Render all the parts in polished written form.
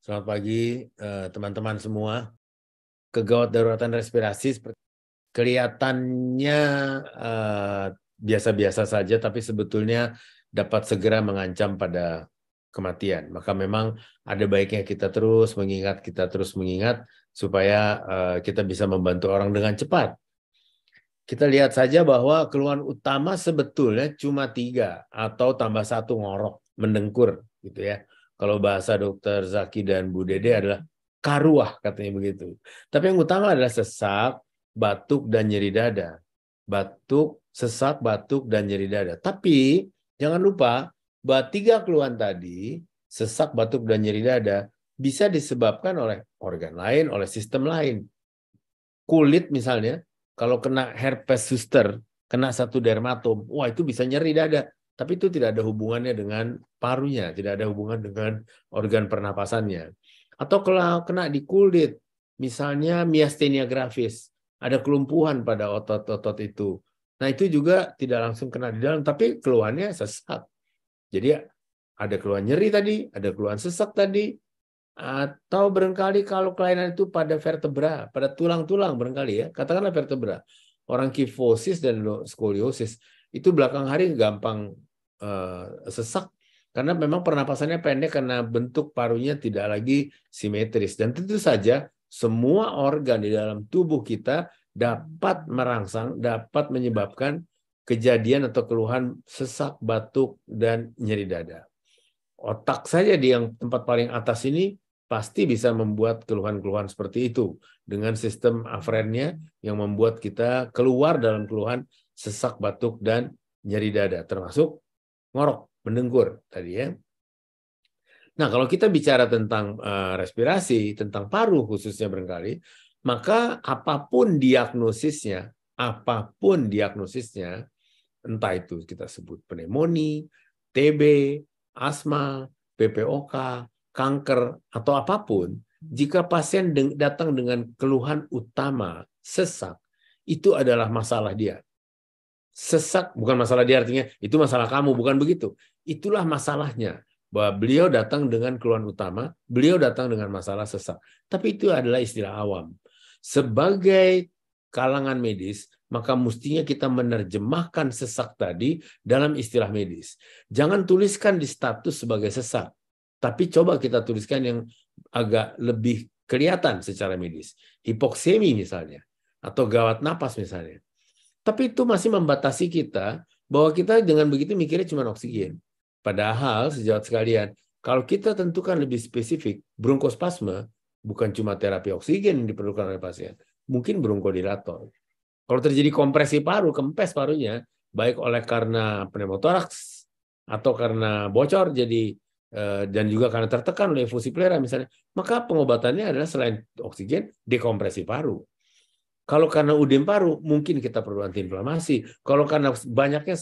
Selamat pagi teman-teman semua. Kegawat daruratan respirasi kelihatannya biasa-biasa saja, tapi sebetulnya dapat segera mengancam pada kematian. Maka memang ada baiknya kita terus mengingat supaya kita bisa membantu orang dengan cepat. Kita lihat saja bahwa keluhan utama sebetulnya cuma 3 atau tambah 1 ngorok, mendengkur gitu ya. Kalau bahasa dokter Zaki dan Bu Dede adalah karuah katanya begitu. Tapi yang utama adalah sesak, batuk dan nyeri dada. Batuk, sesak, batuk dan nyeri dada. Tapi jangan lupa bahwa 3 keluhan tadi, sesak, batuk dan nyeri dada bisa disebabkan oleh organ lain, oleh sistem lain. Kulit misalnya, kalau kena herpes zoster, kena satu dermatom, wah itu bisa nyeri dada. Tapi itu tidak ada hubungannya dengan parunya, tidak ada hubungan dengan organ pernapasannya. Atau kalau kena di kulit, misalnya miastenia gravis, ada kelumpuhan pada otot-otot itu. Nah itu juga tidak langsung kena di dalam, tapi keluhannya sesak. Jadi ada keluhan nyeri tadi, ada keluhan sesak tadi, atau barangkali kalau kelainan itu pada vertebra, pada tulang-tulang barangkali ya, katakanlah vertebra. Orang kifosis dan skoliosis itu belakang hari gampang sesak karena memang pernapasannya pendek karena bentuk parunya tidak lagi simetris. Dan tentu saja semua organ di dalam tubuh kita dapat merangsang, dapat menyebabkan kejadian atau keluhan sesak, batuk, dan nyeri dada. Otak saja di yang tempat paling atas ini pasti bisa membuat keluhan-keluhan seperti itu dengan sistem afrennya yang membuat kita keluar dalam keluhan sesak, batuk, dan nyeri dada, termasuk ngorok, mendengkur tadi ya. Nah, kalau kita bicara tentang respirasi, tentang paru khususnya barangkali, maka apapun diagnosisnya, entah itu kita sebut pneumonia, TB, asma, PPOK, kanker, atau apapun, jika pasien datang dengan keluhan utama, sesak, itu adalah masalah dia. Sesak bukan masalah dia, artinya itu masalah kamu, bukan begitu. Itulah masalahnya, bahwa beliau datang dengan keluhan utama, beliau datang dengan masalah sesak. Tapi itu adalah istilah awam. Sebagai kalangan medis, maka mestinya kita menerjemahkan sesak tadi dalam istilah medis. Jangan tuliskan di status sebagai sesak, tapi coba kita tuliskan yang agak lebih kelihatan secara medis. Hipoksemi misalnya, atau gawat napas misalnya. Tapi itu masih membatasi kita bahwa kita dengan begitu mikirnya cuma oksigen. Padahal sejawat sekalian, kalau kita tentukan lebih spesifik, bronkospasme bukan cuma terapi oksigen yang diperlukan oleh pasien, mungkin bronkodilator. Kalau terjadi kompresi paru, kempes parunya, baik oleh karena pneumotoraks atau karena bocor jadi dan juga karena tertekan oleh efusi pleura misalnya, maka pengobatannya adalah selain oksigen, dekompresi paru. Kalau karena udem paru, mungkin kita perlu antiinflamasi. Kalau karena banyaknya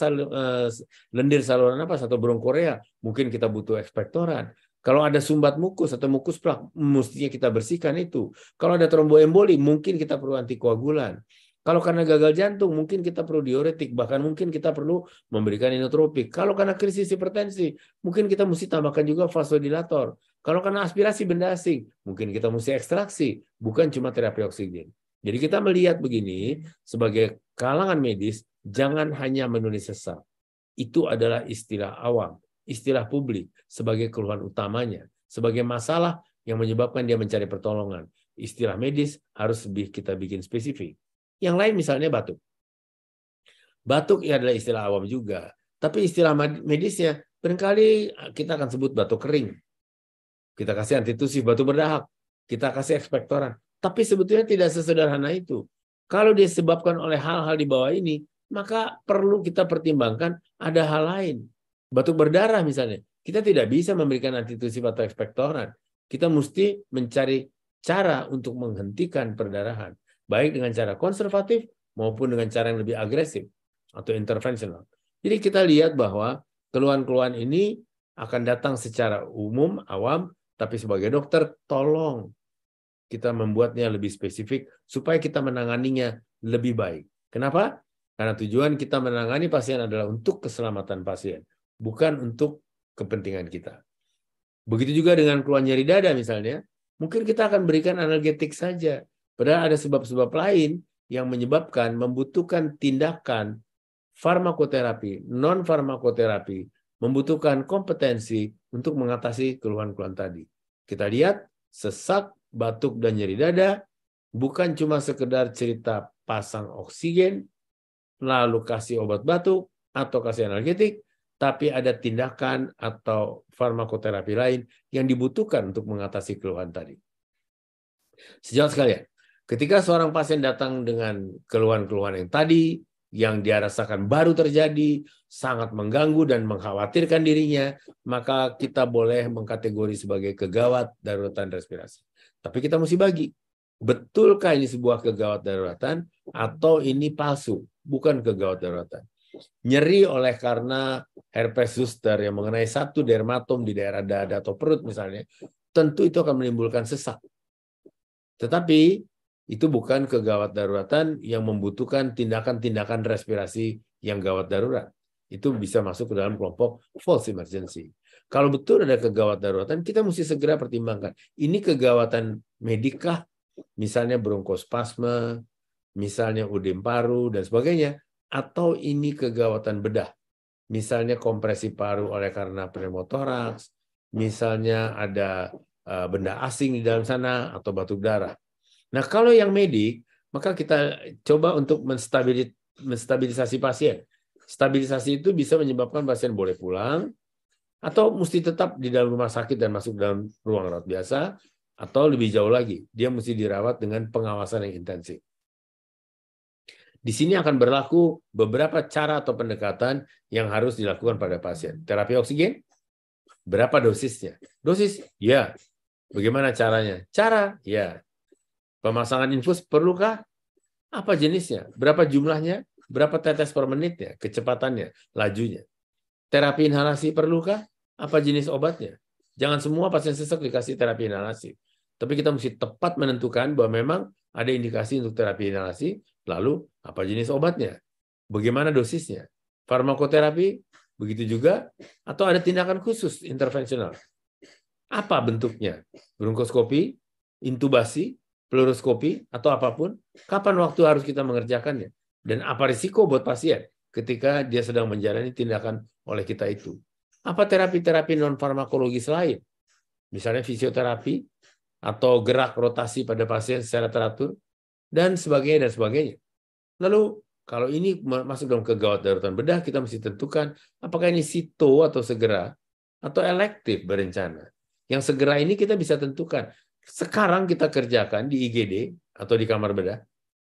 lendir saluran napas atau bronkorea, mungkin kita butuh ekspektoran. Kalau ada sumbat mukus atau mukus plak, mestinya kita bersihkan itu. Kalau ada tromboemboli, mungkin kita perlu antikoagulan. Kalau karena gagal jantung, mungkin kita perlu diuretik, bahkan mungkin kita perlu memberikan inotropik. Kalau karena krisis hipertensi, mungkin kita mesti tambahkan juga vasodilator. Kalau karena aspirasi benda asing, mungkin kita mesti ekstraksi, bukan cuma terapi oksigen. Jadi kita melihat begini, sebagai kalangan medis, jangan hanya menulis sesak. Itu adalah istilah awam, istilah publik, sebagai keluhan utamanya, sebagai masalah yang menyebabkan dia mencari pertolongan. Istilah medis harus kita bikin spesifik. Yang lain misalnya batuk. Batuk ya adalah istilah awam juga. Tapi istilah medisnya, barangkali kita akan sebut batuk kering. Kita kasih antitusif, batuk berdahak. Kita kasih ekspektoran. Tapi sebetulnya tidak sesederhana itu. Kalau disebabkan oleh hal-hal di bawah ini, maka perlu kita pertimbangkan ada hal lain. Batuk berdarah misalnya. Kita tidak bisa memberikan antitusif atau ekspektoran. Kita mesti mencari cara untuk menghentikan perdarahan. Baik dengan cara konservatif maupun dengan cara yang lebih agresif atau intervensional. Jadi kita lihat bahwa keluhan-keluhan ini akan datang secara umum, awam, tapi sebagai dokter, tolong kita membuatnya lebih spesifik supaya kita menanganinya lebih baik. Kenapa? Karena tujuan kita menangani pasien adalah untuk keselamatan pasien, bukan untuk kepentingan kita. Begitu juga dengan keluhan nyeri dada misalnya, mungkin kita akan berikan analgetik saja. Padahal ada sebab-sebab lain yang menyebabkan membutuhkan tindakan farmakoterapi, non-farmakoterapi, membutuhkan kompetensi untuk mengatasi keluhan-keluhan tadi. Kita lihat sesak, batuk, dan nyeri dada bukan cuma sekedar cerita pasang oksigen, lalu kasih obat batuk, atau kasih analgetik, tapi ada tindakan atau farmakoterapi lain yang dibutuhkan untuk mengatasi keluhan tadi. Sejauh sekalian, ketika seorang pasien datang dengan keluhan-keluhan yang tadi, yang dia rasakan baru terjadi, sangat mengganggu dan mengkhawatirkan dirinya, maka kita boleh mengkategori sebagai kegawat daruratan respirasi. Tapi kita mesti bagi, betulkah ini sebuah kegawat daruratan atau ini palsu, bukan kegawat daruratan. Nyeri oleh karena herpes zoster yang mengenai satu dermatom di daerah dada atau perut misalnya, tentu itu akan menimbulkan sesak. Tetapi itu bukan kegawat daruratan yang membutuhkan tindakan-tindakan respirasi yang gawat darurat. Itu bisa masuk ke dalam kelompok false emergency. Kalau betul ada kegawat daruratan, kita mesti segera pertimbangkan. Ini kegawatan medikah, misalnya bronkospasme, misalnya udem paru, dan sebagainya. Atau ini kegawatan bedah, misalnya kompresi paru oleh karena pneumotoraks, misalnya ada benda asing di dalam sana, atau batuk darah. Nah, kalau yang medik, maka kita coba untuk menstabilisasi pasien. Stabilisasi itu bisa menyebabkan pasien boleh pulang, atau mesti tetap di dalam rumah sakit dan masuk dalam ruang rawat biasa, atau lebih jauh lagi, dia mesti dirawat dengan pengawasan yang intensif. Di sini akan berlaku beberapa cara atau pendekatan yang harus dilakukan pada pasien. Terapi oksigen, berapa dosisnya? Dosis? Ya. Bagaimana caranya? Cara? Ya. Pemasangan infus perlukah? Apa jenisnya? Berapa jumlahnya? Berapa tetes per menitnya? Kecepatannya? Lajunya? Terapi inhalasi perlukah? Apa jenis obatnya? Jangan semua pasien sesak dikasih terapi inhalasi. Tapi kita mesti tepat menentukan bahwa memang ada indikasi untuk terapi inhalasi, lalu apa jenis obatnya? Bagaimana dosisnya? Farmakoterapi, begitu juga, atau ada tindakan khusus intervensional. Apa bentuknya? Bronkoskopi, intubasi, fluoroskopi, atau apapun, kapan waktu harus kita mengerjakannya? Dan apa risiko buat pasien ketika dia sedang menjalani tindakan oleh kita itu? Apa terapi-terapi non-farmakologis lain? Misalnya fisioterapi, atau gerak rotasi pada pasien secara teratur, dan sebagainya, dan sebagainya. Lalu, kalau ini masuk dalam kegawat daruratan bedah, kita mesti tentukan apakah ini sito atau segera, atau elektif berencana. Yang segera ini kita bisa tentukan. Sekarang kita kerjakan di IGD atau di kamar bedah,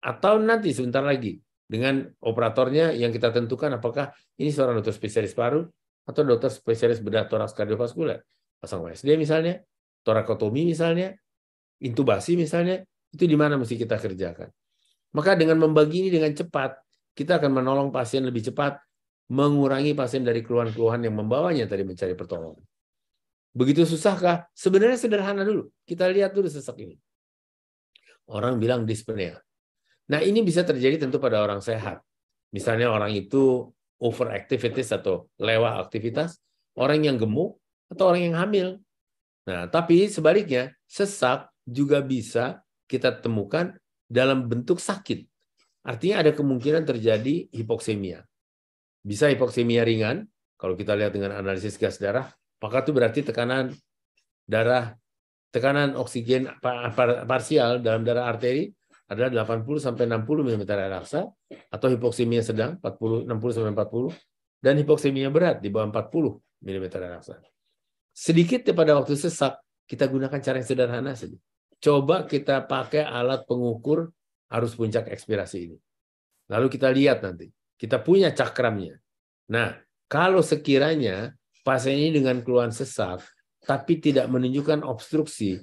atau nanti sebentar lagi dengan operatornya yang kita tentukan apakah ini seorang dokter spesialis paru atau dokter spesialis bedah toraks kardiovaskuler. Pasang USD misalnya, torakotomi misalnya, intubasi misalnya, itu di mana mesti kita kerjakan. Maka dengan membagi ini dengan cepat, kita akan menolong pasien lebih cepat, mengurangi pasien dari keluhan-keluhan yang membawanya tadi mencari pertolongan. Begitu susahkah? Sebenarnya sederhana dulu. Kita lihat dulu sesak ini. Orang bilang dyspnea. Nah, ini bisa terjadi tentu pada orang sehat. Misalnya orang itu overactivities atau lewat aktivitas, orang yang gemuk, atau orang yang hamil. Nah, tapi sebaliknya, sesak juga bisa kita temukan dalam bentuk sakit. Artinya ada kemungkinan terjadi hipoksemia. Bisa hipoksemia ringan, kalau kita lihat dengan analisis gas darah, maka itu berarti tekanan darah, tekanan oksigen parsial dalam darah arteri adalah 80-60 mm air raksa, atau hipoksemia sedang 60-40, dan hipoksemia berat di bawah 40 mm air raksa. Sedikit pada waktu sesak, kita gunakan cara yang sederhana saja. Coba kita pakai alat pengukur arus puncak ekspirasi ini. Lalu kita lihat nanti, kita punya cakramnya. Nah, kalau sekiranya pasien ini dengan keluhan sesak, tapi tidak menunjukkan obstruksi,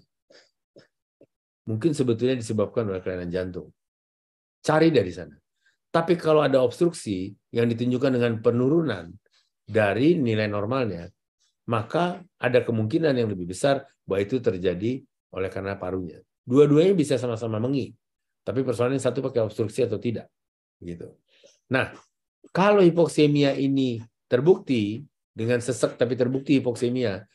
mungkin sebetulnya disebabkan oleh kelainan jantung. Cari dari sana. Tapi kalau ada obstruksi yang ditunjukkan dengan penurunan dari nilai normalnya, maka ada kemungkinan yang lebih besar bahwa itu terjadi oleh karena parunya. Dua-duanya bisa sama-sama mengi. Tapi persoalannya satu pakai obstruksi atau tidak. Gitu. Nah, kalau hipoksemia ini terbukti dengan sesak tapi terbukti hipoksemia,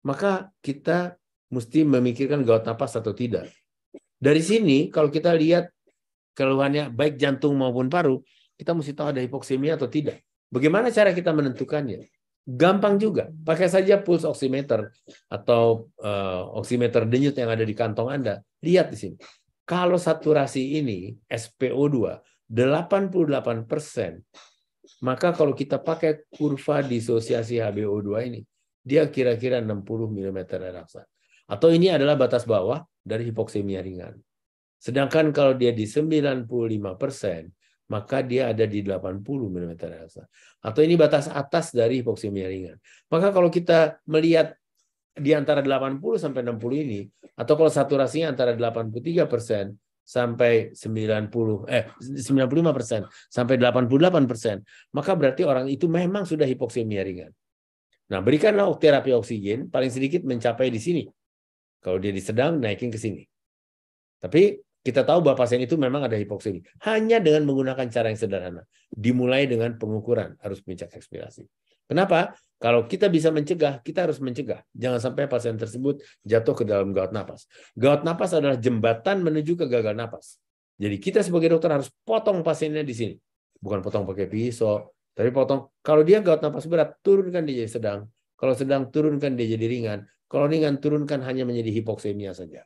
maka kita mesti memikirkan gawat napas atau tidak. Dari sini kalau kita lihat keluhannya baik jantung maupun paru, kita mesti tahu ada hipoksemia atau tidak. Bagaimana cara kita menentukannya? Gampang juga, pakai saja pulse oximeter atau oximeter denyut yang ada di kantong Anda. Lihat di sini. Kalau saturasi ini SpO2 88%, maka kalau kita pakai kurva disosiasi HbO2 ini, dia kira-kira 60 mm raksa. Atau ini adalah batas bawah dari hipoksemia ringan. Sedangkan kalau dia di 95%, maka dia ada di 80 mm raksa. Atau ini batas atas dari hipoksemia ringan. Maka kalau kita melihat di antara 80 sampai 60 ini, atau kalau saturasinya antara 83% sampai 95% sampai 88%, maka berarti orang itu memang sudah hipoksemia ringan. Nah, berikanlah terapi oksigen paling sedikit mencapai di sini. Kalau dia di sedang, naikin ke sini. Tapi kita tahu bahwa pasien itu memang ada hipoksemia. Hanya dengan menggunakan cara yang sederhana. Dimulai dengan pengukuran, harus puncak ekspirasi. Kenapa? Kalau kita bisa mencegah, kita harus mencegah. Jangan sampai pasien tersebut jatuh ke dalam gawat napas. Gawat napas adalah jembatan menuju ke gagal napas. Jadi kita sebagai dokter harus potong pasiennya di sini. Bukan potong pakai pisau, tapi potong. Kalau dia gawat napas berat, turunkan dia jadi sedang. Kalau sedang, turunkan dia jadi ringan. Kalau ringan, turunkan hanya menjadi hipoksemia saja.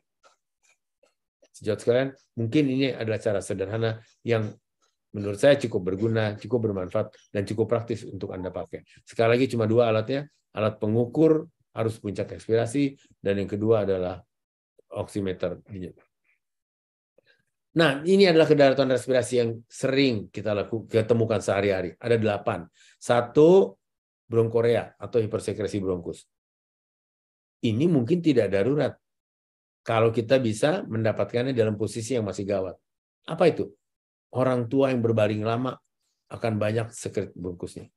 Sejauh sekalian, mungkin ini adalah cara sederhana yang menurut saya cukup berguna, cukup bermanfaat, dan cukup praktis untuk Anda pakai. Sekali lagi cuma dua alatnya, alat pengukur harus puncak ekspirasi, dan yang kedua adalah oximeter denyut. Nah, ini adalah kedaruratan respirasi yang sering kita ketemukan sehari-hari. Ada 8. 1, bronkorea atau hipersekresi bronkus. Ini mungkin tidak darurat kalau kita bisa mendapatkannya dalam posisi yang masih gawat. Apa itu? Orang tua yang berbaring lama akan banyak sekret bronkusnya.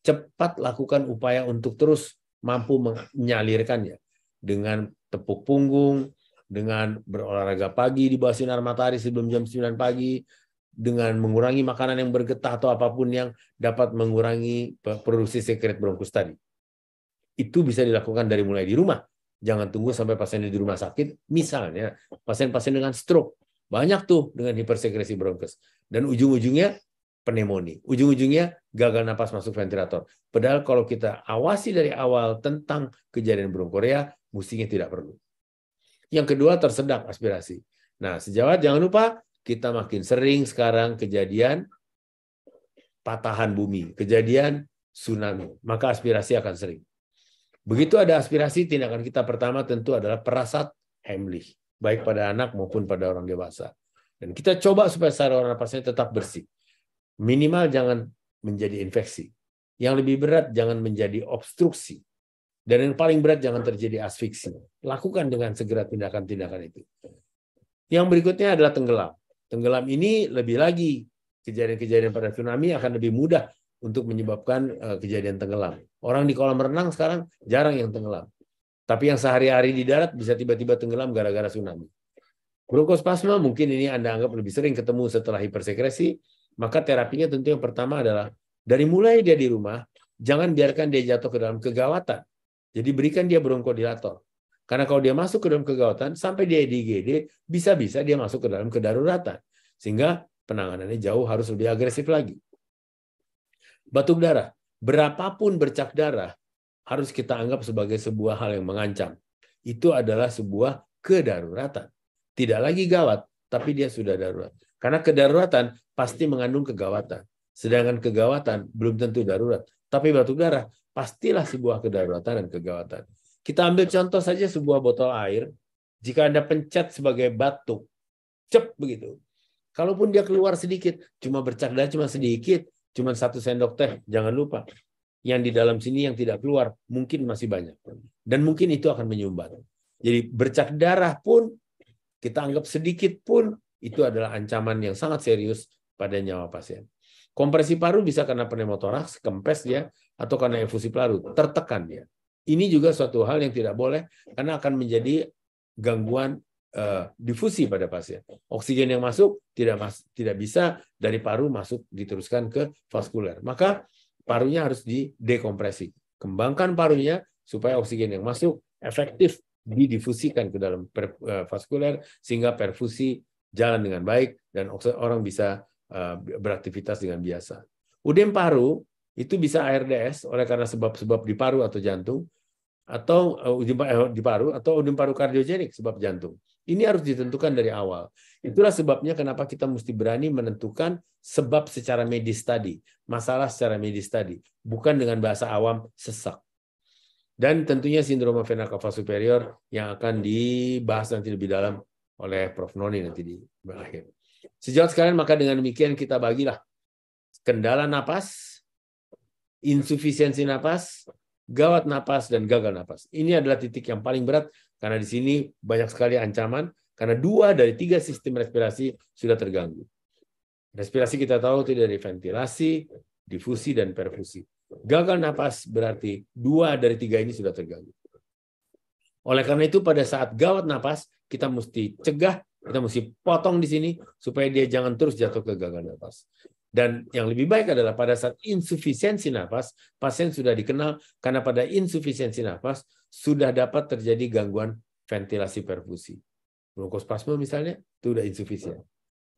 Cepat lakukan upaya untuk terus mampu menyalirkannya dengan tepuk punggung, dengan berolahraga pagi di bawah sinar matahari sebelum jam 9 pagi, dengan mengurangi makanan yang bergetah atau apapun yang dapat mengurangi produksi sekret bronkus tadi. Itu bisa dilakukan dari mulai di rumah. Jangan tunggu sampai pasien di rumah sakit. Misalnya pasien-pasien dengan stroke. Banyak tuh dengan hipersekresi bronkus. Dan ujung-ujungnya pneumonia. Ujung-ujungnya gagal napas masuk ventilator. Padahal kalau kita awasi dari awal tentang kejadian bronkorea, mestinya tidak perlu. Yang kedua, tersedak aspirasi. Nah, sejawat jangan lupa kita makin sering sekarang kejadian patahan bumi, kejadian tsunami. Maka aspirasi akan sering. Begitu ada aspirasi, tindakan kita pertama tentu adalah perasat Heimlich, baik pada anak maupun pada orang dewasa. Dan kita coba supaya saluran napasnya tetap bersih. Minimal jangan menjadi infeksi. Yang lebih berat jangan menjadi obstruksi. Dan yang paling berat jangan terjadi asfiksi. Lakukan dengan segera tindakan-tindakan itu. Yang berikutnya adalah tenggelam. Tenggelam ini lebih lagi kejadian-kejadian pada tsunami akan lebih mudah untuk menyebabkan kejadian tenggelam. Orang di kolam renang sekarang jarang yang tenggelam. Tapi yang sehari-hari di darat bisa tiba-tiba tenggelam gara-gara tsunami. Bronkospasma mungkin ini Anda anggap lebih sering ketemu setelah hipersekresi, maka terapinya tentu yang pertama adalah dari mulai dia di rumah, jangan biarkan dia jatuh ke dalam kegawatan. Jadi berikan dia bronkodilator. Karena kalau dia masuk ke dalam kegawatan, sampai dia di IGD, bisa-bisa dia masuk ke dalam kedaruratan. Sehingga penanganannya jauh harus lebih agresif lagi. Batuk darah, berapapun bercak darah, harus kita anggap sebagai sebuah hal yang mengancam. Itu adalah sebuah kedaruratan. Tidak lagi gawat, tapi dia sudah darurat. Karena kedaruratan pasti mengandung kegawatan. Sedangkan kegawatan belum tentu darurat. Tapi batuk darah pastilah sebuah kedaruratan dan kegawatan. Kita ambil contoh saja sebuah botol air. Jika Anda pencet sebagai batuk, cep begitu. Kalaupun dia keluar sedikit, cuma bercak darah cuma sedikit, cuma 1 sendok teh, jangan lupa. Yang di dalam sini yang tidak keluar, mungkin masih banyak. Dan mungkin itu akan menyumbat. Jadi bercak darah pun, kita anggap sedikit pun, itu adalah ancaman yang sangat serius pada nyawa pasien. Kompresi paru bisa karena pneumotoraks, kempes dia, atau karena efusi paru, tertekan dia. Ini juga suatu hal yang tidak boleh, karena akan menjadi gangguan difusi pada pasien. Oksigen yang masuk tidak bisa dari paru masuk diteruskan ke vaskuler. Maka parunya harus didekompresi. Kembangkan parunya supaya oksigen yang masuk efektif didifusikan ke dalam vaskuler sehingga perfusi jalan dengan baik dan orang bisa beraktivitas dengan biasa. Udem paru itu bisa ARDS oleh karena sebab-sebab di paru atau jantung, atau di paru atau udem paru kardiogenik sebab jantung. Ini harus ditentukan dari awal. Itulah sebabnya kenapa kita mesti berani menentukan sebab secara medis tadi, masalah secara medis tadi, bukan dengan bahasa awam sesak. Dan tentunya sindroma vena cava superior yang akan dibahas nanti lebih dalam oleh Prof. Noni nanti di akhir. Sejauh sekalian, maka dengan demikian kita bagilah kendala napas, insufisiensi napas, gawat napas, dan gagal napas. Ini adalah titik yang paling berat karena di sini banyak sekali ancaman karena 2 dari 3 sistem respirasi sudah terganggu. Respirasi kita tahu itu dari ventilasi, difusi, dan perfusi. Gagal napas berarti 2 dari 3 ini sudah terganggu. Oleh karena itu pada saat gawat napas kita mesti cegah, kita mesti potong di sini supaya dia jangan terus jatuh ke gagal napas. Dan yang lebih baik adalah pada saat insufisiensi nafas, pasien sudah dikenal karena pada insufisiensi nafas sudah dapat terjadi gangguan ventilasi perfusi. Bronkospasme misalnya, itu sudah insufisien.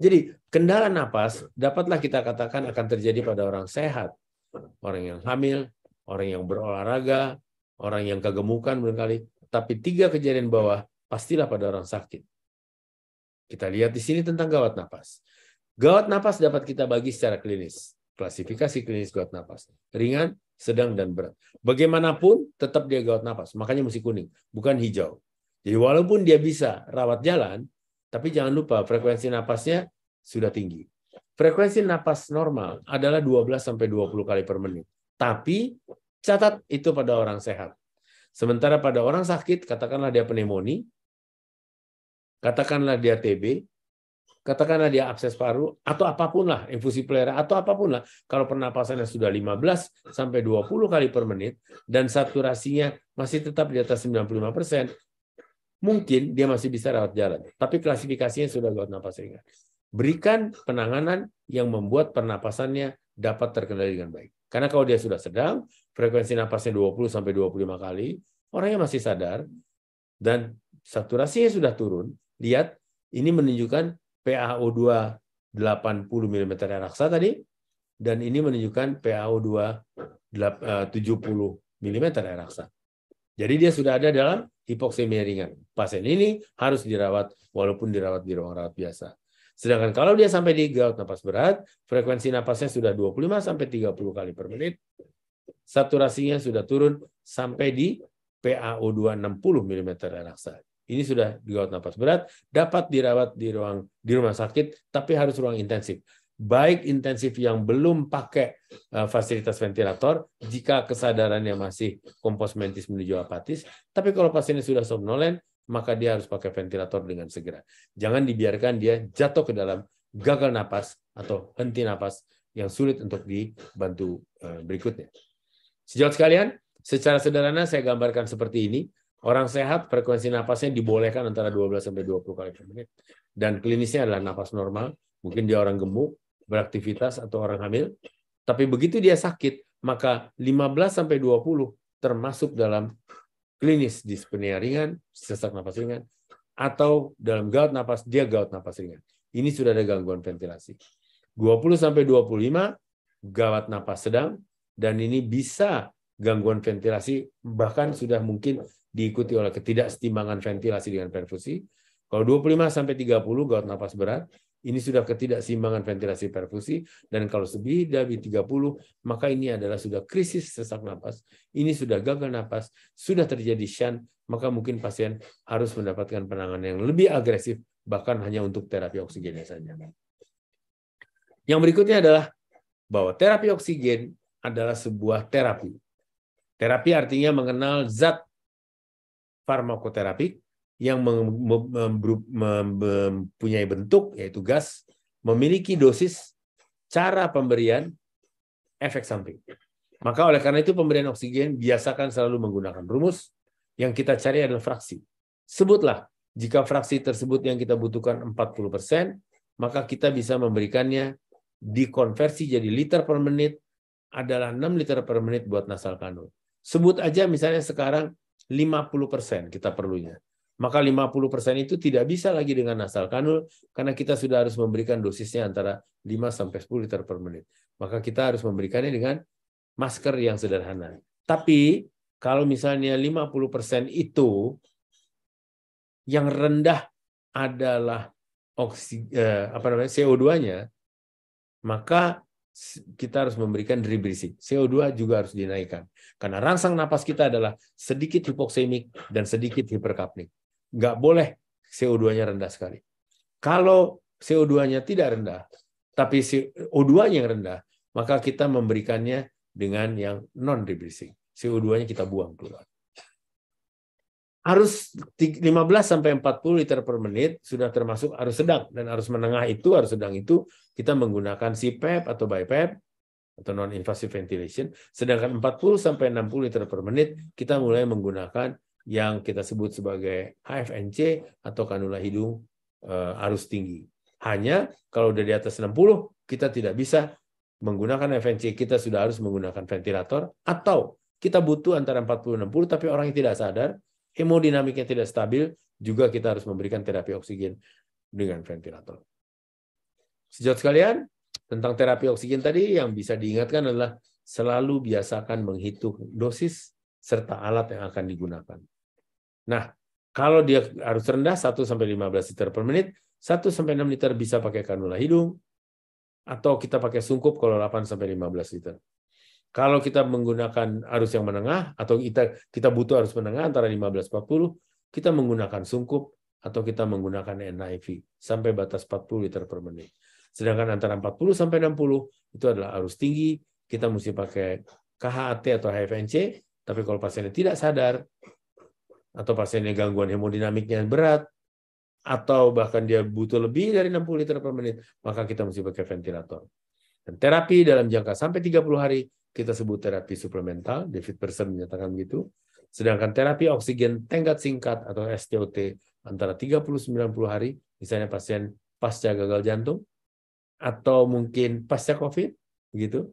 Jadi kendala napas dapatlah kita katakan akan terjadi pada orang sehat, orang yang hamil, orang yang berolahraga, orang yang kegemukan barangkali. Tapi 3 kejadian bawah pastilah pada orang sakit. Kita lihat di sini tentang gawat napas. Gawat napas dapat kita bagi secara klinis. Klasifikasi klinis gawat napas. Ringan, sedang, dan berat. Bagaimanapun tetap dia gawat napas. Makanya mesti kuning, bukan hijau. Jadi walaupun dia bisa rawat jalan, tapi jangan lupa frekuensi napasnya sudah tinggi. Frekuensi napas normal adalah 12-20 kali per menit. Tapi catat itu pada orang sehat. Sementara pada orang sakit, katakanlah dia pneumonia, katakanlah dia TB, katakanlah dia abses paru, atau apapun lah, infusi pleura, atau apapun lah. Kalau pernapasannya sudah 15-20 kali per menit, dan saturasinya masih tetap di atas 95%, mungkin dia masih bisa rawat jalan. Tapi klasifikasinya sudah gawat napas ringan. Berikan penanganan yang membuat pernapasannya dapat terkendali dengan baik. Karena kalau dia sudah sedang, frekuensi napasnya 20-25 kali, orangnya masih sadar, dan saturasinya sudah turun, lihat, ini menunjukkan PaO2 80 mm air raksa tadi, dan ini menunjukkan PaO2 70 mm air raksa. Jadi dia sudah ada dalam hipoksemia ringan. Pasien ini harus dirawat walaupun dirawat di ruang rawat biasa. Sedangkan kalau dia sampai di gawat napas berat, frekuensi napasnya sudah 25-30 kali per menit, saturasinya sudah turun sampai di PaO2 60 mm air raksa. Ini sudah gawat napas berat, dapat dirawat di rumah sakit, tapi harus ruang intensif. Baik intensif yang belum pakai fasilitas ventilator, jika kesadarannya masih kompos mentis menuju apatis, tapi kalau pasiennya sudah somnolen, maka dia harus pakai ventilator dengan segera. Jangan dibiarkan dia jatuh ke dalam gagal napas atau henti napas yang sulit untuk dibantu berikutnya. Sejauh sekalian, secara sederhana saya gambarkan seperti ini. Orang sehat frekuensi napasnya dibolehkan antara 12-20 kali per menit. Dan klinisnya adalah napas normal. Mungkin dia orang gemuk, beraktivitas, atau orang hamil. Tapi begitu dia sakit, maka 15-20 termasuk dalam klinis dyspnea ringan, sesak napas ringan, atau dalam gawat napas, dia gawat napas ringan. Ini sudah ada gangguan ventilasi. 20-25 gawat napas sedang, dan ini bisa gangguan ventilasi, bahkan sudah mungkin diikuti oleh ketidaksetimbangan ventilasi dengan perfusi. Kalau 25-30 gawat napas berat, ini sudah ketidakseimbangan ventilasi perfusi, dan kalau lebih dari 30, maka ini adalah sudah krisis sesak napas, ini sudah gagal napas, sudah terjadi shunt, maka mungkin pasien harus mendapatkan penanganan yang lebih agresif, bahkan hanya untuk terapi oksigennya saja. Yang berikutnya adalah bahwa terapi oksigen adalah sebuah terapi. Terapi artinya mengenal zat farmakoterapik yang mempunyai bentuk, yaitu gas, memiliki dosis, cara pemberian, efek samping. Maka oleh karena itu pemberian oksigen biasakan selalu menggunakan rumus, yang kita cari adalah fraksi. Sebutlah, jika fraksi tersebut yang kita butuhkan 40%, maka kita bisa memberikannya dikonversi jadi liter per menit, adalah 6 liter per menit buat nasal kanul. Sebut aja misalnya sekarang 50% kita perlunya. Maka 50% itu tidak bisa lagi dengan nasal kanul karena kita sudah harus memberikan dosisnya antara 5 sampai 10 liter per menit. Maka kita harus memberikannya dengan masker yang sederhana. Tapi kalau misalnya 50% itu yang rendah adalah CO2-nya, maka kita harus memberikan rebreathing. CO2 juga harus dinaikkan. Karena rangsang napas kita adalah sedikit hipoksemik dan sedikit hiperkapnik. Nggak boleh CO2-nya rendah sekali. Kalau CO2-nya tidak rendah, tapi CO2-nya yang rendah, maka kita memberikannya dengan yang non-rebreathing. CO2-nya kita buang keluar. Arus 15 sampai 40 liter per menit sudah termasuk arus sedang, dan arus menengah itu, arus sedang itu kita menggunakan CPAP atau BiPAP atau non-invasive ventilation. Sedangkan 40 sampai 60 liter per menit kita mulai menggunakan yang kita sebut sebagai HFNC atau kanula hidung arus tinggi. Hanya kalau udah di atas 60 kita tidak bisa menggunakan FNC, kita sudah harus menggunakan ventilator, atau kita butuh antara 40 dan 60 tapi orang yang tidak sadar, hemodinamiknya tidak stabil, juga kita harus memberikan terapi oksigen dengan ventilator. Sejauh sekalian, tentang terapi oksigen tadi yang bisa diingatkan adalah selalu biasakan menghitung dosis serta alat yang akan digunakan. Nah, kalau dia harus rendah 1-15 liter per menit, 1-6 liter bisa pakai kanula hidung, atau kita pakai sungkup kalau 8-15 liter. Kalau kita menggunakan arus yang menengah, atau kita butuh arus menengah antara 15-40, kita menggunakan sungkup atau kita menggunakan NIV sampai batas 40 liter per menit. Sedangkan antara 40 sampai 60 itu adalah arus tinggi, kita mesti pakai KHAT atau HFNC, tapi kalau pasiennya tidak sadar, atau pasiennya gangguan hemodinamiknya berat, atau bahkan dia butuh lebih dari 60 liter per menit, maka kita mesti pakai ventilator. Dan terapi dalam jangka sampai 30 hari, kita sebut terapi suplemental, David Person menyatakan begitu. Sedangkan terapi oksigen tenggat singkat atau STOT antara 30-90 hari, misalnya pasien pasca gagal jantung, atau mungkin pasca COVID, begitu.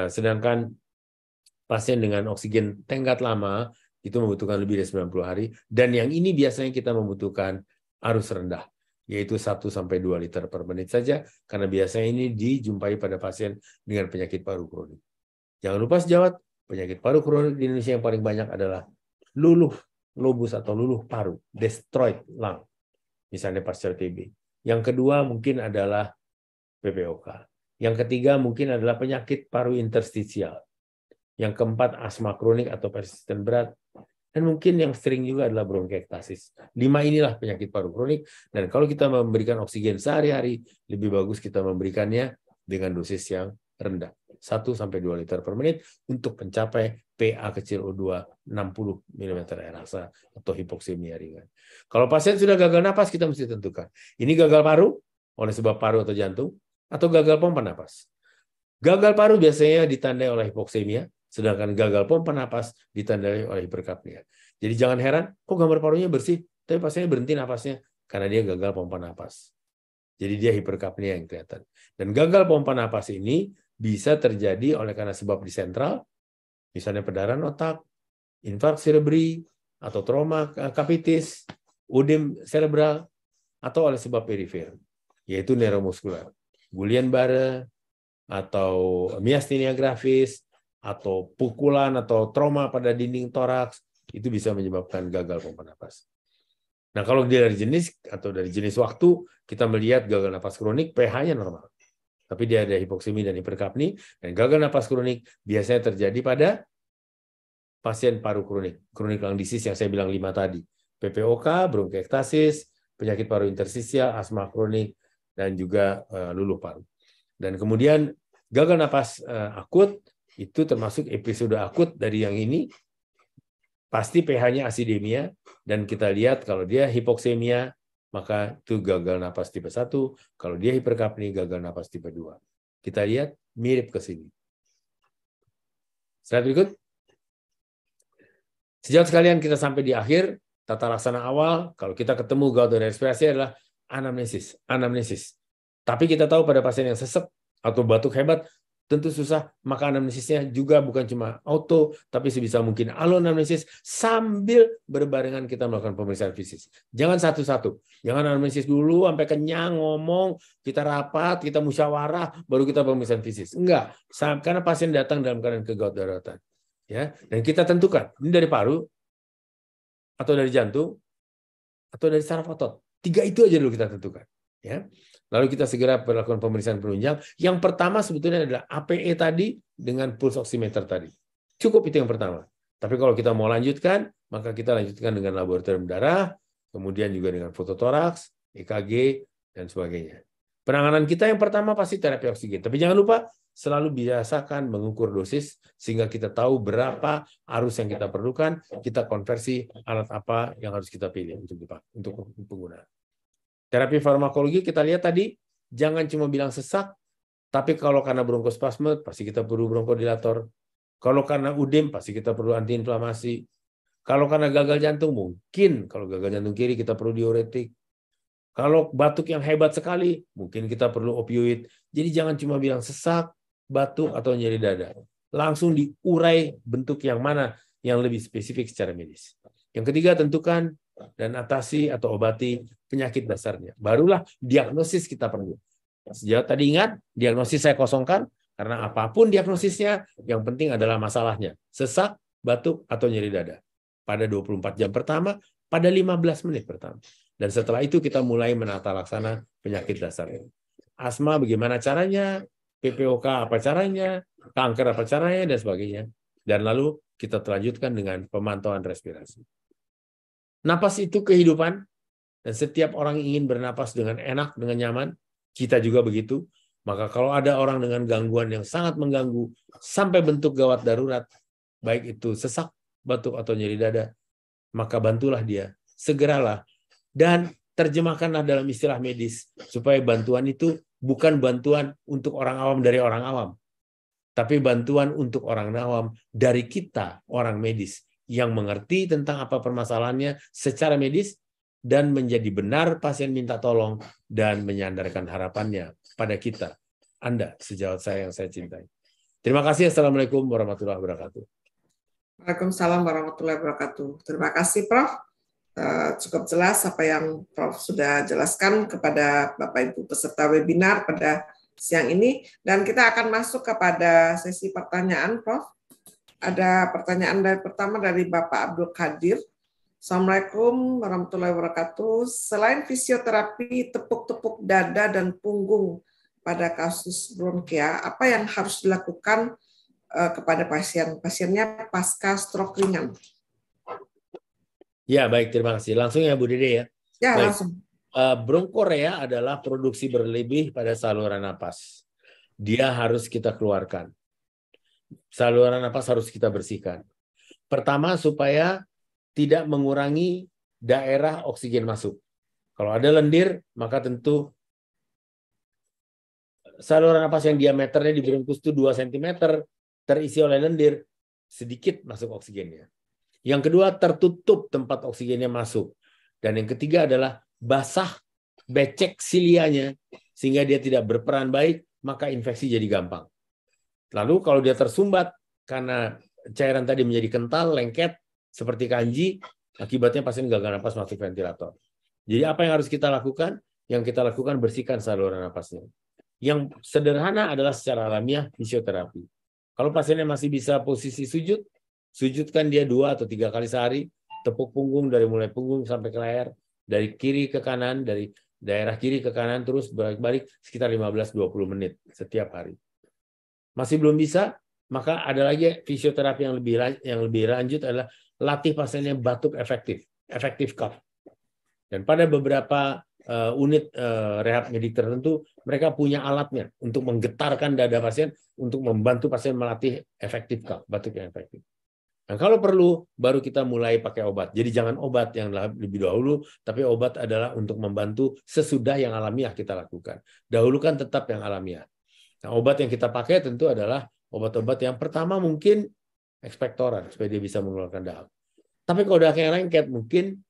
Sedangkan pasien dengan oksigen tenggat lama, itu membutuhkan lebih dari 90 hari. Dan yang ini biasanya kita membutuhkan arus rendah, yaitu 1-2 liter per menit saja, karena biasanya ini dijumpai pada pasien dengan penyakit paru kronik. Jangan lupa sejawat, penyakit paru kronik di Indonesia yang paling banyak adalah luluh lobus atau luluh paru, destroyed lung, misalnya pasca TB. Yang kedua mungkin adalah PPOK. Yang ketiga mungkin adalah penyakit paru interstisial. Yang keempat asma kronik atau persisten berat. Dan mungkin yang sering juga adalah bronkiektasis. 5 inilah penyakit paru kronik. Dan kalau kita memberikan oksigen sehari-hari, lebih bagus kita memberikannya dengan dosis yang rendah. 1-2 liter per menit untuk mencapai PA kecil O2 60 mm air asa atau hipoksemia ringan. Kalau pasien sudah gagal napas, kita mesti tentukan. Ini gagal paru oleh sebab paru atau jantung, atau gagal pompa napas. Gagal paru biasanya ditandai oleh hipoksemia, sedangkan gagal pompa napas ditandai oleh hiperkapnia. Jadi jangan heran, kok gambar parunya bersih, tapi pasiennya berhenti napasnya karena dia gagal pompa napas. Jadi dia hiperkapnia yang kelihatan. Dan gagal pompa napas ini bisa terjadi oleh karena sebab di sentral, misalnya perdarahan otak, infarksi cerebri, atau trauma capitis, udem cerebral, atau oleh sebab perifer, yaitu neuromuskular, Guillain-Barré, atau miastenia gravis, atau pukulan atau trauma pada dinding toraks, itu bisa menyebabkan gagal pompa napas. Nah, kalau dari jenis atau dari jenis waktu, kita melihat gagal napas kronik, pH-nya normal. Tapi dia ada hipoksemi dan hiperkapni, dan gagal napas kronik biasanya terjadi pada pasien paru kronik, kronik lung disease yang saya bilang 5 tadi. PPOK, bronkiektasis, penyakit paru interstisial, asma kronik, dan juga luluh paru. Dan kemudian gagal napas akut, itu termasuk episode akut dari yang ini, pasti pH-nya asidemia, dan kita lihat kalau dia hipoksemia, maka itu gagal napas tipe 1, kalau dia hiperkapni, gagal napas tipe 2. Kita lihat mirip ke sini. Slide berikut. Sejauh sekalian kita sampai di akhir, tata laksana awal, kalau kita ketemu gagal dan respirasi adalah anamnesis. Tapi kita tahu pada pasien yang sesek atau batuk hebat, tentu susah, maka anamnesisnya juga bukan cuma auto, tapi sebisa mungkin allo anamnesis sambil berbarengan kita melakukan pemeriksaan fisik. Jangan satu-satu. Jangan anamnesis dulu sampai kenyang, ngomong, kita rapat, kita musyawarah, baru kita pemeriksaan fisik. Enggak, karena pasien datang dalam keadaan kegawat daruratan. Ya, dan kita tentukan, ini dari paru, atau dari jantung, atau dari saraf otot. 3 itu aja dulu kita tentukan. Ya. Lalu kita segera melakukan pemeriksaan penunjang. Yang pertama sebetulnya adalah APE tadi dengan pulse oximeter tadi. Cukup itu yang pertama. Tapi kalau kita mau lanjutkan, maka kita lanjutkan dengan laboratorium darah, kemudian juga dengan fototoraks, EKG, dan sebagainya. Penanganan kita yang pertama pasti terapi oksigen. Tapi jangan lupa selalu biasakan mengukur dosis sehingga kita tahu berapa arus yang kita perlukan, kita konversi alat apa yang harus kita pilih untuk penggunaan. Terapi farmakologi kita lihat tadi, jangan cuma bilang sesak, tapi kalau karena bronkospasme, pasti kita perlu bronkodilator. Kalau karena udem, pasti kita perlu antiinflamasi. Kalau karena gagal jantung, mungkin kalau gagal jantung kiri kita perlu diuretik. Kalau batuk yang hebat sekali, mungkin kita perlu opioid. Jadi jangan cuma bilang sesak, batuk, atau nyeri dada. Langsung diurai bentuk yang mana yang lebih spesifik secara medis. Yang ketiga, tentukan dan atasi atau obati penyakit dasarnya. Barulah diagnosis kita perlu. Sejauh tadi ingat, diagnosis saya kosongkan, karena apapun diagnosisnya, yang penting adalah masalahnya. Sesak, batuk, atau nyeri dada. Pada 24 jam pertama, pada 15 menit pertama. Dan setelah itu kita mulai menata laksana penyakit dasarnya. Asma bagaimana caranya, PPOK apa caranya, kanker apa caranya, dan sebagainya. Dan lalu kita terlanjutkan dengan pemantauan respirasi. Napas itu kehidupan, dan setiap orang ingin bernapas dengan enak, dengan nyaman. Kita juga begitu. Maka kalau ada orang dengan gangguan yang sangat mengganggu, sampai bentuk gawat darurat, baik itu sesak, batuk, atau nyeri dada, maka bantulah dia. Segeralah. Dan terjemahkanlah dalam istilah medis, supaya bantuan itu bukan bantuan untuk orang awam dari orang awam, tapi bantuan untuk orang awam dari kita, orang medis, yang mengerti tentang apa permasalahannya secara medis dan menjadi benar pasien minta tolong dan menyandarkan harapannya pada kita. Anda, sejawat saya yang saya cintai. Terima kasih. Assalamualaikum warahmatullahi wabarakatuh. Waalaikumsalam warahmatullahi wabarakatuh. Terima kasih, Prof. Cukup jelas apa yang Prof sudah jelaskan kepada Bapak Ibu peserta webinar pada siang ini. Dan kita akan masuk kepada sesi pertanyaan, Prof. Ada pertanyaan pertama dari Bapak Abdul Qadir. Assalamualaikum warahmatullahi wabarakatuh. Selain fisioterapi tepuk-tepuk dada dan punggung pada kasus bronkia, apa yang harus dilakukan kepada pasiennya pasca stroke ringan? Ya, baik, terima kasih. Langsung ya Bu Dede ya. Ya, baik. langsung. Bronkorea adalah produksi berlebih pada saluran napas. Dia harus kita keluarkan. Saluran napas harus kita bersihkan. Pertama, supaya tidak mengurangi daerah oksigen masuk. Kalau ada lendir, maka tentu saluran napas yang diameternya di bronkus itu 2 cm terisi oleh lendir, sedikit masuk oksigennya. Yang kedua, tertutup tempat oksigennya masuk. Dan yang ketiga adalah basah, becek silianya, sehingga dia tidak berperan baik, maka infeksi jadi gampang. Lalu kalau dia tersumbat, karena cairan tadi menjadi kental, lengket, seperti kanji, akibatnya pasien gagal napas masuk ventilator. Jadi apa yang harus kita lakukan? Yang kita lakukan bersihkan saluran napasnya. Yang sederhana adalah secara alamiah fisioterapi. Kalau pasiennya masih bisa posisi sujud, sujudkan dia 2 atau 3 kali sehari, tepuk punggung dari mulai punggung sampai ke leher, dari kiri ke kanan, dari daerah kiri ke kanan, terus balik-balik sekitar 15-20 menit setiap hari. Masih belum bisa, maka ada lagi fisioterapi yang lebih lanjut adalah latih pasiennya batuk efektif cough. Dan pada beberapa unit rehab medik tertentu, mereka punya alatnya untuk menggetarkan dada pasien, untuk membantu pasien melatih efektif cough, batuk yang efektif. Nah, kalau perlu, baru kita mulai pakai obat. Jadi jangan obat yang lebih dahulu, tapi obat adalah untuk membantu sesudah yang alamiah kita lakukan. Dahulukan tetap yang alamiah. Nah, obat yang kita pakai tentu adalah obat-obat yang pertama mungkin ekspektoran, supaya dia bisa mengeluarkan dahak. Tapi kalau dahak yang lengket, mungkin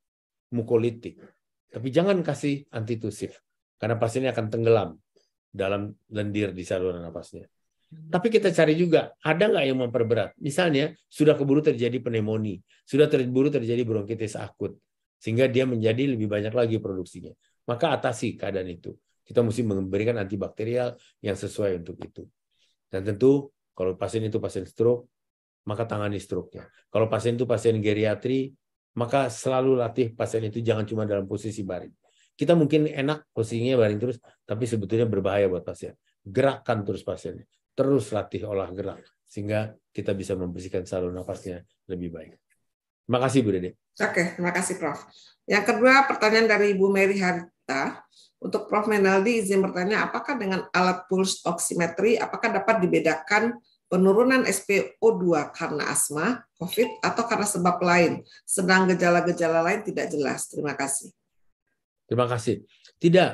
mukolitik. Tapi jangan kasih antitusif, karena pasiennya akan tenggelam dalam lendir di saluran napasnya. Tapi kita cari juga, ada nggak yang memperberat? Misalnya, sudah keburu terjadi pneumonia, sudah keburu terjadi bronkitis akut, sehingga dia menjadi lebih banyak lagi produksinya. Maka atasi keadaan itu. Kita mesti memberikan antibakterial yang sesuai untuk itu. Dan tentu, kalau pasien itu pasien stroke, maka tangani stroke-nya. Kalau pasien itu pasien geriatri, maka selalu latih pasien itu jangan cuma dalam posisi baring. Kita mungkin enak posisinya baring terus, tapi sebetulnya berbahaya buat pasien. Gerakkan terus pasiennya. Terus latih olah gerak, sehingga kita bisa membersihkan saluran nafasnya lebih baik. Terima kasih, Bu Dede. Oke, terima kasih, Prof. Yang kedua, pertanyaan dari Ibu Mary Harita. Untuk Prof. Menaldi, izin bertanya, apakah dengan alat pulse oximetry, apakah dapat dibedakan penurunan SpO2 karena asma, COVID, atau karena sebab lain, sedang gejala-gejala lain tidak jelas? Terima kasih. Terima kasih. Tidak.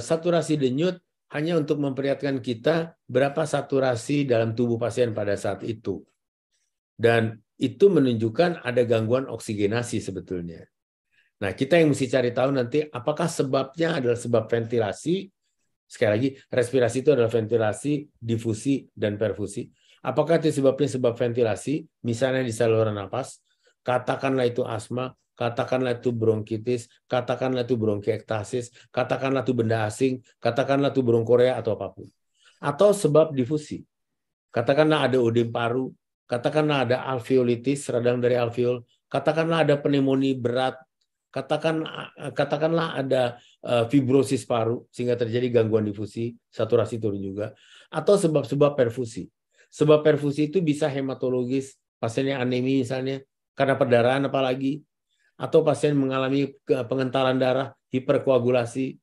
Saturasi denyut hanya untuk memperlihatkan kita berapa saturasi dalam tubuh pasien pada saat itu. Dan itu menunjukkan ada gangguan oksigenasi sebetulnya. Nah, kita yang mesti cari tahu nanti apakah sebabnya adalah sebab ventilasi. Sekali lagi, respirasi itu adalah ventilasi, difusi, dan perfusi. Apakah itu sebab ventilasi, misalnya di saluran napas, katakanlah itu asma, katakanlah itu bronkitis, katakanlah itu bronkiektasis, katakanlah itu benda asing, katakanlah itu bronkorea atau apapun. Atau sebab difusi. Katakanlah ada odem paru, katakanlah ada alveolitis, radang dari alveol, katakanlah ada pneumonia berat, katakanlah ada fibrosis paru sehingga terjadi gangguan difusi, saturasi turun juga, atau sebab-sebab perfusi. Sebab perfusi itu bisa hematologis, pasiennya anemi misalnya, karena perdarahan apalagi, atau pasien mengalami pengentalan darah, hiperkoagulasi,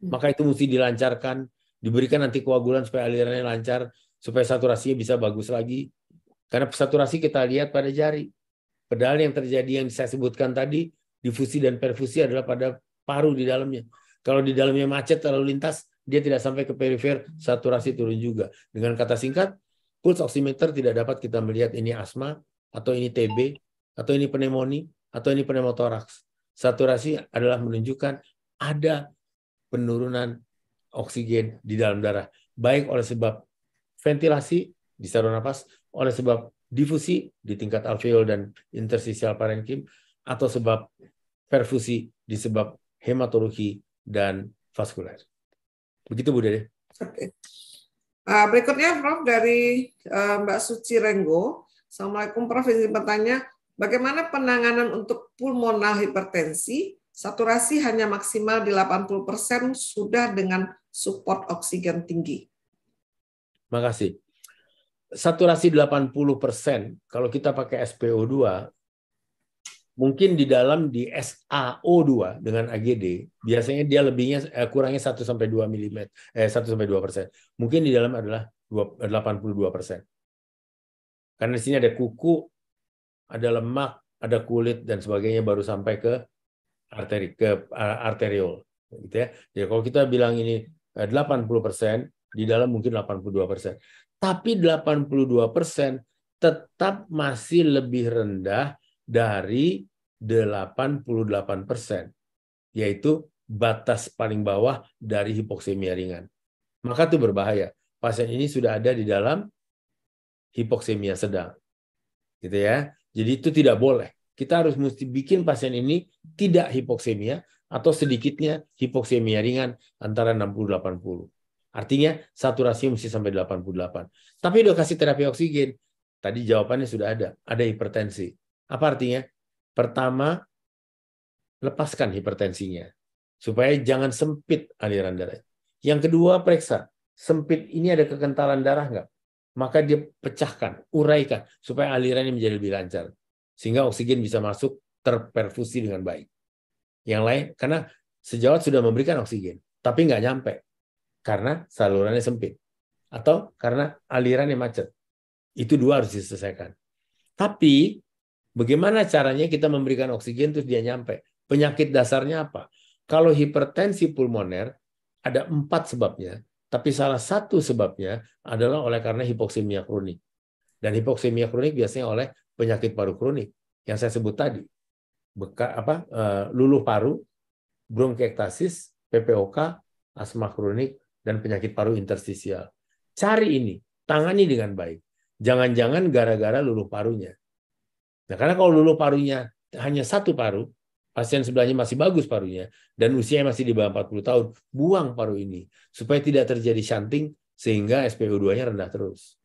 maka itu mesti dilancarkan, diberikan antikoagulan supaya alirannya lancar, supaya saturasinya bisa bagus lagi. Karena saturasi kita lihat pada jari. Padahal yang terjadi yang saya sebutkan tadi, difusi dan perfusi adalah pada paru di dalamnya. Kalau di dalamnya macet lalu lintas, dia tidak sampai ke perifer, saturasi turun juga. Dengan kata singkat, pulse oximeter tidak dapat kita melihat ini asma, atau ini TB, atau ini pneumonia, atau ini pneumotoraks. Saturasi adalah menunjukkan ada penurunan oksigen di dalam darah, baik oleh sebab ventilasi di saluran nafas, oleh sebab difusi di tingkat alveol dan interstisial parenkim, atau sebab perfusi disebab hematologi dan vaskuler. Begitu, Bu Dede. Oke. Berikutnya, Prof, dari Mbak Suci Renggo. Assalamualaikum, Prof. Izin bertanya, bagaimana penanganan untuk pulmonal hipertensi? Saturasi hanya maksimal di 80% sudah dengan support oksigen tinggi. Terima kasih. Saturasi 80%, kalau kita pakai SpO2, mungkin di dalam di SaO2 dengan AGD, biasanya dia lebihnya kurangnya 1 sampai 2 mm, 1 sampai 2%. Mungkin di dalam adalah 82%. Karena di sini ada kuku, ada lemak, ada kulit dan sebagainya baru sampai ke arteriol, gitu ya. Jadi kalau kita bilang ini 80%, di dalam mungkin 82%. Tapi 82% tetap masih lebih rendah dari 88%, yaitu batas paling bawah dari hipoksemia ringan. Maka itu berbahaya. Pasien ini sudah ada di dalam hipoksemia sedang. Gitu ya. Jadi itu tidak boleh. Kita harus mesti bikin pasien ini tidak hipoksemia atau sedikitnya hipoksemia ringan antara 60-80. Artinya saturasi mesti sampai 88. Tapi udah kasih terapi oksigen. Tadi jawabannya sudah ada hipertensi. Apa artinya? Pertama, lepaskan hipertensinya supaya jangan sempit aliran darah. Yang kedua, periksa sempit ini ada kekentalan darah nggak? Maka dia pecahkan, uraikan supaya alirannya menjadi lebih lancar sehingga oksigen bisa masuk terperfusi dengan baik. Yang lain, karena sejawat sudah memberikan oksigen, tapi nggak nyampe karena salurannya sempit atau karena alirannya macet. Itu dua harus diselesaikan. Tapi bagaimana caranya kita memberikan oksigen terus dia nyampe? Penyakit dasarnya apa? Kalau hipertensi pulmoner ada 4 sebabnya, tapi salah satu sebabnya adalah oleh karena hipoksemia kronik. Dan hipoksemia kronik biasanya oleh penyakit paru kronik yang saya sebut tadi. Luluh paru, bronkiektasis, PPOK, asma kronik, dan penyakit paru interstisial. Cari ini, tangani dengan baik. Jangan-jangan gara-gara luluh parunya. Nah, karena kalau luluh parunya hanya satu paru, pasien sebelahnya masih bagus parunya, dan usianya masih di bawah 40 tahun, buang paru ini. Supaya tidak terjadi shunting, sehingga SpO2-nya rendah terus.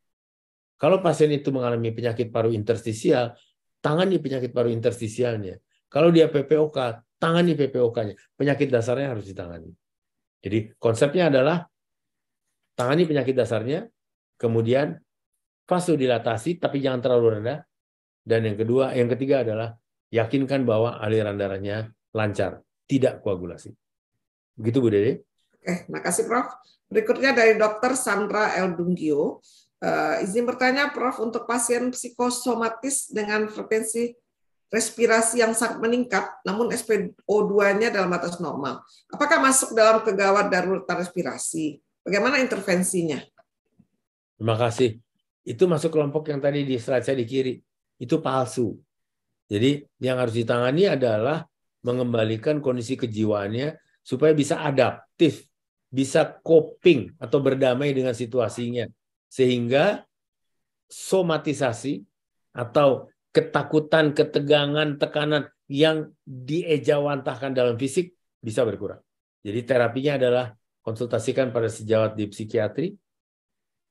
Kalau pasien itu mengalami penyakit paru interstisial, tangani penyakit paru interstisialnya. Kalau dia PPOK, tangani PPOK-nya. Penyakit dasarnya harus ditangani. Jadi konsepnya adalah tangani penyakit dasarnya, kemudian vasodilatasi tapi jangan terlalu rendah, dan yang ketiga adalah yakinkan bahwa aliran darahnya lancar, tidak koagulasi. Begitu Bu Dede. Oke, makasih Prof. Berikutnya dari Dr. Sandra L. Dunggio. Izin bertanya Prof, untuk pasien psikosomatis dengan frekuensi respirasi yang sangat meningkat, namun SpO2-nya dalam batas normal, apakah masuk dalam kegawat darurat respirasi? Bagaimana intervensinya? Terima kasih. Itu masuk kelompok yang tadi di slide saya di kiri. Itu palsu. Jadi yang harus ditangani adalah mengembalikan kondisi kejiwaannya supaya bisa adaptif, bisa coping atau berdamai dengan situasinya. Sehingga somatisasi atau ketakutan, ketegangan, tekanan yang diejawantahkan dalam fisik bisa berkurang. Jadi terapinya adalah konsultasikan pada sejawat di psikiatri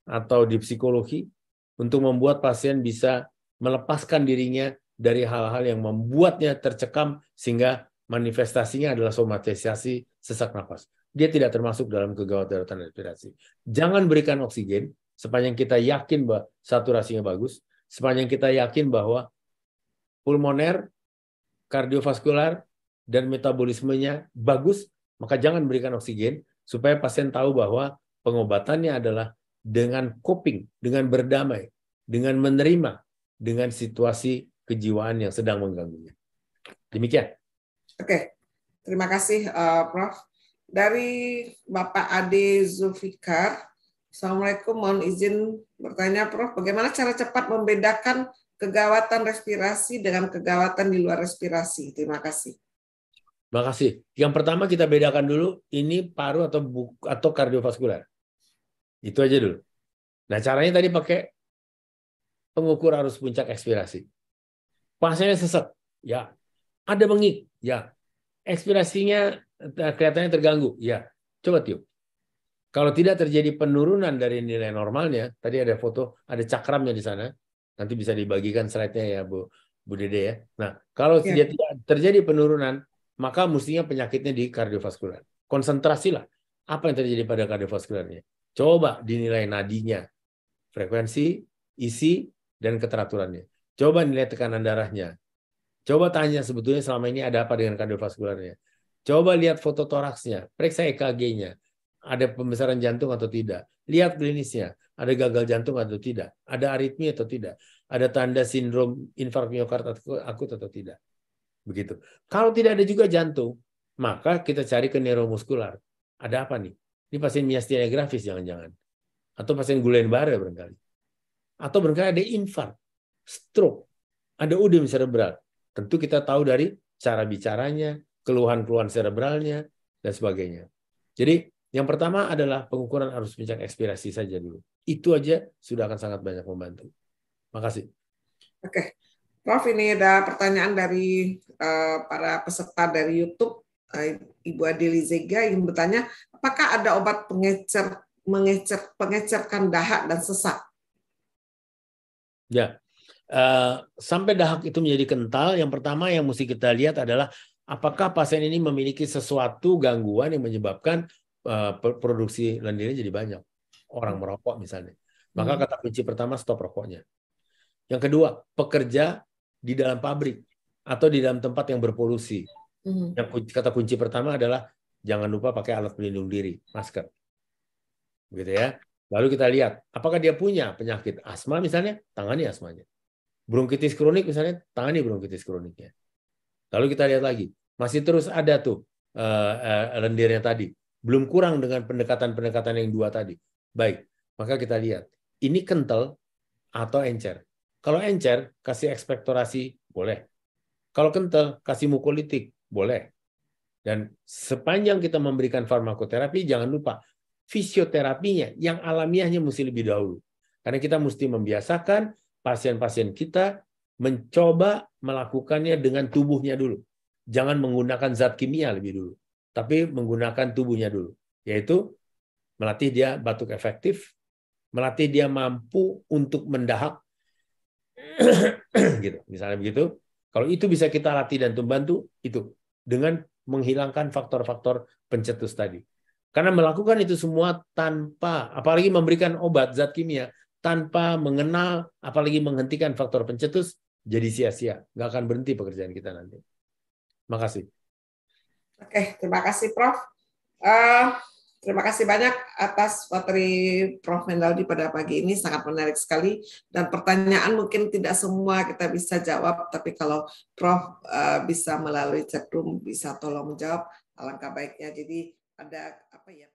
atau di psikologi untuk membuat pasien bisa melepaskan dirinya dari hal-hal yang membuatnya tercekam sehingga manifestasinya adalah somatisasi sesak napas. Dia tidak termasuk dalam kegawat daruratan respirasi. Jangan berikan oksigen sepanjang kita yakin bahwa saturasinya bagus, sepanjang kita yakin bahwa pulmoner, kardiovaskular, dan metabolismenya bagus, maka jangan berikan oksigen supaya pasien tahu bahwa pengobatannya adalah dengan coping, dengan berdamai, dengan menerima dengan situasi kejiwaan yang sedang mengganggunya. Demikian. Oke, terima kasih Prof. Dari Bapak Ade Zulfikar, Assalamualaikum, mohon izin bertanya Prof, bagaimana cara cepat membedakan kegawatan respirasi dengan kegawatan di luar respirasi? Terima kasih. Terima kasih. Yang pertama kita bedakan dulu ini paru atau kardiovaskular. Itu aja dulu. Nah, caranya tadi pakai pengukur arus puncak ekspirasi. Pasiennya sesak, ya. Ada bengik, ya. Ekspirasinya kelihatannya terganggu, ya. Coba tiup. Kalau tidak terjadi penurunan dari nilai normalnya, tadi ada foto, ada cakramnya di sana. Nanti bisa dibagikan slide-nya ya, Bu Dede ya. Nah, kalau tidak terjadi penurunan, maka mestinya penyakitnya di kardiovaskular. Konsentrasilah apa yang terjadi pada kardiovaskularnya. Coba dinilai nadinya, frekuensi, isi, dan keteraturannya. Coba nilai tekanan darahnya. Coba tanya sebetulnya selama ini ada apa dengan kardiovaskularnya. Coba lihat foto toraksnya, periksa EKG-nya. Ada pembesaran jantung atau tidak. Lihat klinisnya, ada gagal jantung atau tidak. Ada aritmi atau tidak. Ada tanda sindrom infark miokard akut atau tidak. Begitu. Kalau tidak ada juga jantung, maka kita cari ke neuromuskular. Ada apa nih? Ini pasien miastenia gravis jangan-jangan. Atau pasien Guillain-Barré barangkali. Atau barangkali ada infark, stroke, ada udem cerebral. Tentu kita tahu dari cara bicaranya, keluhan-keluhan cerebralnya, dan sebagainya. Jadi yang pertama adalah pengukuran arus puncak ekspirasi saja dulu. Itu aja sudah akan sangat banyak membantu. Makasih. Oke, Prof, ini ada pertanyaan dari para peserta dari YouTube. Ibu Adeli Zega ingin bertanya, apakah ada obat pengecerkan dahak dan sesak? Ya, sampai dahak itu menjadi kental, yang pertama yang mesti kita lihat adalah apakah pasien ini memiliki sesuatu gangguan yang menyebabkan produksi lendirnya jadi banyak. Orang merokok misalnya. Maka kata kunci pertama stop rokoknya. Yang kedua, pekerja di dalam pabrik atau di dalam tempat yang berpolusi. Yang kata kunci pertama adalah jangan lupa pakai alat pelindung diri, masker. Gitu ya. Lalu kita lihat, apakah dia punya penyakit asma misalnya, tangani asmanya. Bronkitis kronik misalnya, tangani bronkitis kroniknya. Lalu kita lihat lagi, masih terus ada tuh lendirnya tadi. Belum kurang dengan pendekatan-pendekatan yang dua tadi. Baik, maka kita lihat, ini kental atau encer. Kalau encer, kasih ekspektorasi, boleh. Kalau kental, kasih mukolitik, boleh. Dan sepanjang kita memberikan farmakoterapi, jangan lupa, fisioterapinya, yang alamiahnya mesti lebih dahulu. Karena kita mesti membiasakan pasien-pasien kita mencoba melakukannya dengan tubuhnya dulu. Jangan menggunakan zat kimia lebih dulu, tapi menggunakan tubuhnya dulu. Yaitu melatih dia batuk efektif, melatih dia mampu untuk mendahak, gitu. Misalnya begitu. Kalau itu bisa kita latih dan membantu, itu dengan menghilangkan faktor-faktor pencetus tadi. Karena melakukan itu semua tanpa, apalagi memberikan obat zat kimia, tanpa mengenal, apalagi menghentikan faktor pencetus, jadi sia-sia. Nggak akan berhenti pekerjaan kita nanti. Makasih. Oke, terima kasih Prof. Terima kasih banyak atas materi Prof. Mendaldi pada pagi ini, sangat menarik sekali. Dan pertanyaan mungkin tidak semua kita bisa jawab, tapi kalau Prof. Bisa melalui chat room, bisa tolong menjawab, alangkah baiknya. Jadi ada apa ya?